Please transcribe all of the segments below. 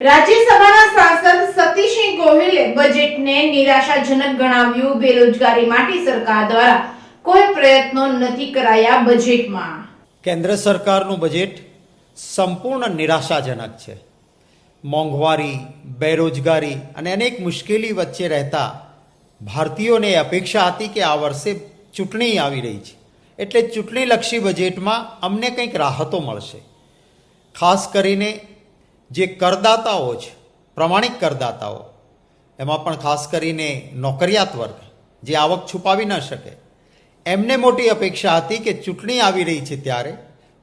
રાજ્યસભાના સાંસદ સતીશસિંહ ગોહિલે બજેટને નિરાશાજનક ગણાવ્યું. બેરોજગારી માટે સરકાર દ્વારા કોઈ પ્રયત્નો નથી કરાયા. બજેટમાં કેન્દ્ર સરકારનું બજેટ સંપૂર્ણ નિરાશાજનક છે. મોંઘવારી, બેરોજગારી અને અનેક મુશ્કેલી વચ્ચે રહેતા ભારતીયોને અપેક્ષા હતી કે આ વર્ષે ચૂંટણી આવી રહી છે, એટલે ચૂંટણીલક્ષી બજેટમાં અમને કંઈક રાહતો મળશે. ખાસ કરીને જે કરદાતાઓ છે, પ્રમાણિક કરદાતાઓ, એમાં પણ ખાસ કરીને નોકરિયાત વર્ગ જે આવક છુપાવી ન શકે, એમને મોટી અપેક્ષા હતી કે ચૂંટણી આવી રહી છે ત્યારે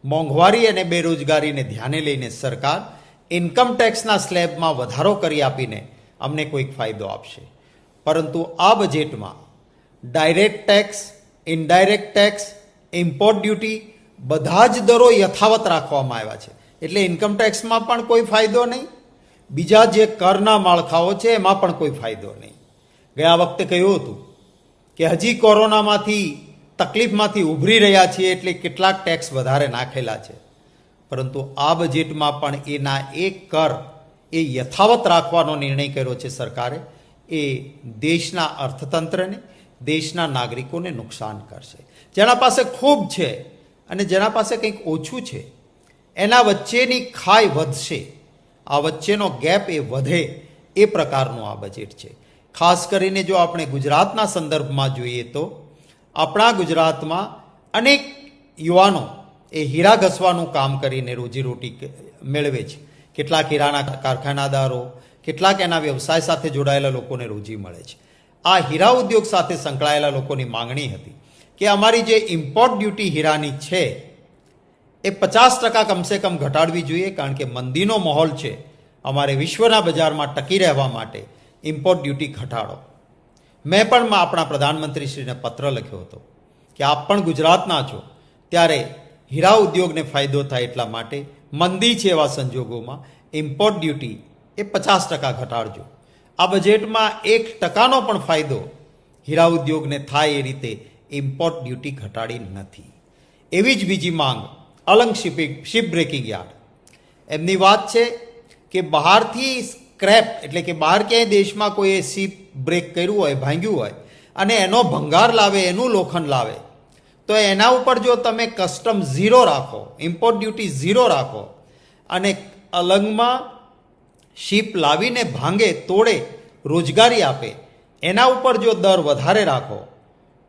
મોંઘવારી અને બેરોજગારીને ધ્યાને લઈને સરકાર ઇન્કમ ટેક્સના સ્લેબમાં વધારો કરી આપીને અમને કોઈક ફાયદો આપશે. પરંતુ આ બજેટમાં direct tax, indirect tax, import duty બધા જ દરો યથાવત રાખવામાં આવ્યા છે. એટલે ઇન્કમ ટેક્સમાં પણ કોઈ ફાયદો નહીં, બીજા જે કરના માળખાઓ છે એમાં પણ કોઈ ફાયદો નહીં. ગયા વખતે કહ્યું હતું કે હજી કોરોનામાંથી તકલીફમાંથી ઉભરી રહ્યા છીએ એટલે કેટલાક ટેક્સ વધારે નાખેલા છે. પરંતુ આ બજેટમાં પણ એના એક કર એ યથાવત રાખવાનો નિર્ણય કર્યો છે સરકારે. એ દેશના અર્થતંત્રને, દેશના નાગરિકોને નુકસાન કરશે. જેના પાસે ખૂબ છે અને જેના પાસે કંઈક ઓછું છે એના વચ્ચેની ખાઈ વધશે, આ વચ્ચેનો ગેપ એ વધે એ પ્રકારનું આ બજેટ છે. ખાસ કરીને જો આપણે ગુજરાતના સંદર્ભમાં જોઈએ તો આપણા ગુજરાતમાં અનેક યુવાનો એ હીરા ઘસવાનું કામ કરીને રોજીરોટી મેળવે છે. કેટલાક હીરાના કારખાનાદારો, કેટલાક એના વ્યવસાય સાથે જોડાયેલા લોકોને રોજી મળે છે. આ હીરા ઉદ્યોગ સાથે સંકળાયેલા લોકોની માંગણી હતી કે અમારી જે ઇમ્પોર્ટ ડ્યુટી હીરાની છે એ 50% કમસે કમ ઘટાડવી જોઈએ, કારણ કે મંદીનો માહોલ છે. અમારે વિશ્વના બજારમાં ટકી રહેવા માટે ઇમ્પોર્ટ ડ્યુટી ઘટાડો. મેં પણ આપણા પ્રધાનમંત્રીશ્રીને પત્ર લખ્યો હતો કે આપ પણ ગુજરાતના છો, ત્યારે હીરા ઉદ્યોગને ફાયદો થાય એટલા માટે મંદી છે એવા સંજોગોમાં ઇમ્પોર્ટ ડ્યુટી એ 50% ઘટાડજો. આ બજેટમાં 1% પણ ફાયદો હીરા ઉદ્યોગને થાય એ રીતે ઇમ્પોર્ટ ડ્યુટી ઘટાડી નથી. એવી જ બીજી માંગ અલંગ શિપ બ્રેકિંગ યાર્ડ, એમની વાત છે કે બહારથી સ્ક્રેપ એટલે કે બહાર ક્યાંય દેશમાં કોઈ શિપ બ્રેક કર્યું હોય, ભાંગ્યું હોય અને એનો ભંગાર લાવે, એનું લોખંડ લાવે, તો એના ઉપર જો તમે કસ્ટમ ઝીરો રાખો, ઇમ્પોર્ટ ડ્યુટી ઝીરો રાખો અને અલંગમાં શિપ લાવીને ભાંગે, તોડે, રોજગારી આપે, એના ઉપર જો દર વધારે રાખો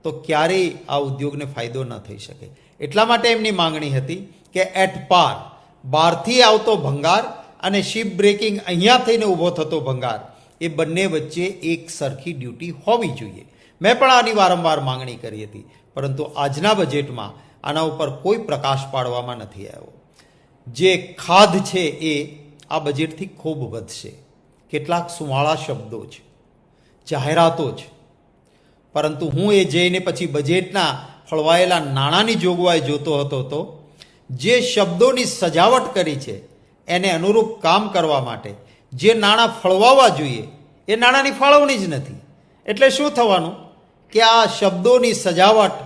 તો ક્યારેય આ ઉદ્યોગને ફાયદો ન થઈ શકે. એટલા માટે એમની માંગણી હતી કે એટ પાર બહારથી આવતો ભંગાર અને શિપ બ્રેકિંગ અહીંયા થઈને ઊભો થતો ભંગાર, એ બંને વચ્ચે એક સરખી ડ્યુટી હોવી જોઈએ. મેં પણ આની વારંવાર માંગણી કરી હતી, પરંતુ આજના બજેટમાં આના ઉપર કોઈ પ્રકાશ પાડવામાં નથી આવ્યો. જે ખાધ છે એ આ બજેટથી ખૂબ વધશે. કેટલાક સુવાળા શબ્દો છે, જાહેરાતો છે, પરંતુ હું એ જઈને પછી બજેટના ફળવાયેલા નાણાંની જોગવાઈ જોતો હતો તો જે શબ્દોની સજાવટ કરી છે એને અનુરૂપ કામ કરવા માટે જે નાણાં ફળવાવા જોઈએ એ નાણાંની ફાળવણી જ નથી. એટલે શું થવાનું કે આ શબ્દોની સજાવટ,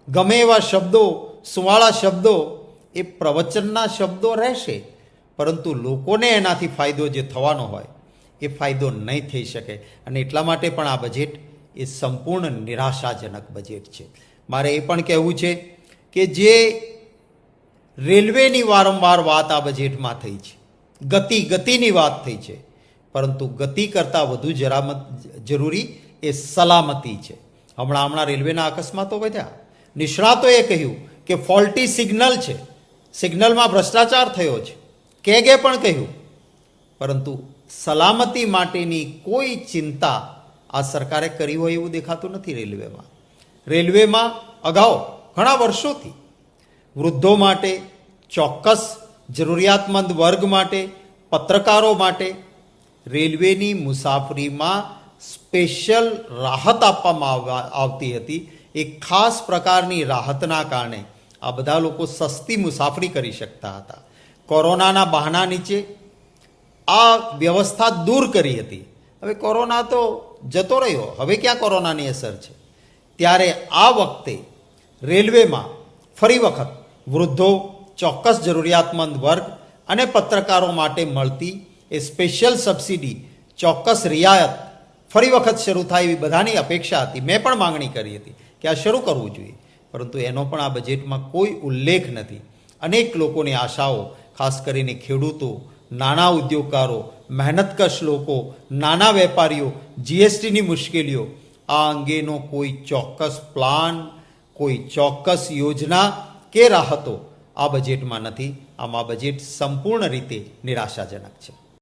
ગમે એવા શબ્દો, સુવાળા શબ્દો એ પ્રવચનના શબ્દો રહેશે, પરંતુ લોકોને એનાથી ફાયદો જે થવાનો હોય એ ફાયદો નહીં થઈ શકે. અને એટલા માટે પણ આ બજેટ એ સંપૂર્ણ નિરાશાજનક બજેટ છે. મારે એ પણ કહેવું છે કે જે રેલવેની વારંવાર વાત આ બજેટમાં થઈ છે, ગતિની વાત થઈ છે, પરંતુ ગતિ કરતાં વધુ જરૂરી એ સલામતી છે. હમણાં રેલવેના અકસ્માતો વધ્યા. નિષ્ણાતોએ કહ્યું કે ફોલ્ટી સિગ્નલ છે, સિગ્નલમાં ભ્રષ્ટાચાર થયો છે, કેગે પણ કહ્યું, પરંતુ સલામતી માટેની કોઈ ચિંતા આ સરકારે કરી હોય એવું દેખાતું નથી. રેલવેમાં અગાઉ ઘણા વર્ષોથી વૃદ્ધો માટે, ચોક્કસ જરૂરિયાતમંદ વર્ગ માટે, પત્રકારો માટે રેલવેની મુસાફરીમાં સ્પેશિયલ રાહત આપવામાં આવતી હતી. એક ખાસ પ્રકારની રાહતના કારણે આ બધા લોકો સસ્તી મુસાફરી કરી શકતા હતા. કોરોનાના બહાના નીચે આ વ્યવસ્થા દૂર કરી હતી. હવે કોરોના તો જતો રહ્યો, હવે ક્યાં કોરોનાની અસર છે? ત્યારે આ વખતે રેલવેમાં ફરી વખત વૃદ્ધો, ચોક્કસ જરૂરિયાતમંદ વર્ગ અને પત્રકારો માટે મળતી એ સ્પેશિયલ સબસિડી, ચોક્કસ રિયાયત ફરી વખત શરૂ થાય એવી બધાની અપેક્ષા હતી. મેં પણ માંગણી કરી હતી કે આ શરૂ કરવું જોઈએ, પરંતુ એનો પણ આ બજેટમાં કોઈ ઉલ્લેખ નથી. અનેક લોકોની આશાઓ, ખાસ કરીને ખેડૂતો, નાના ઉદ્યોગકારો, મહેનતકશ લોકો, નાના વેપારીઓ, જીએસટીની મુશ્કેલીઓ, આ અંગેનો કોઈ ચોક્કસ પ્લાન, કોઈ ચોક્કસ યોજના કે રાહતો આ બજેટમાં નથી. આમ આ બજેટ સંપૂર્ણ રીતે નિરાશાજનક છે.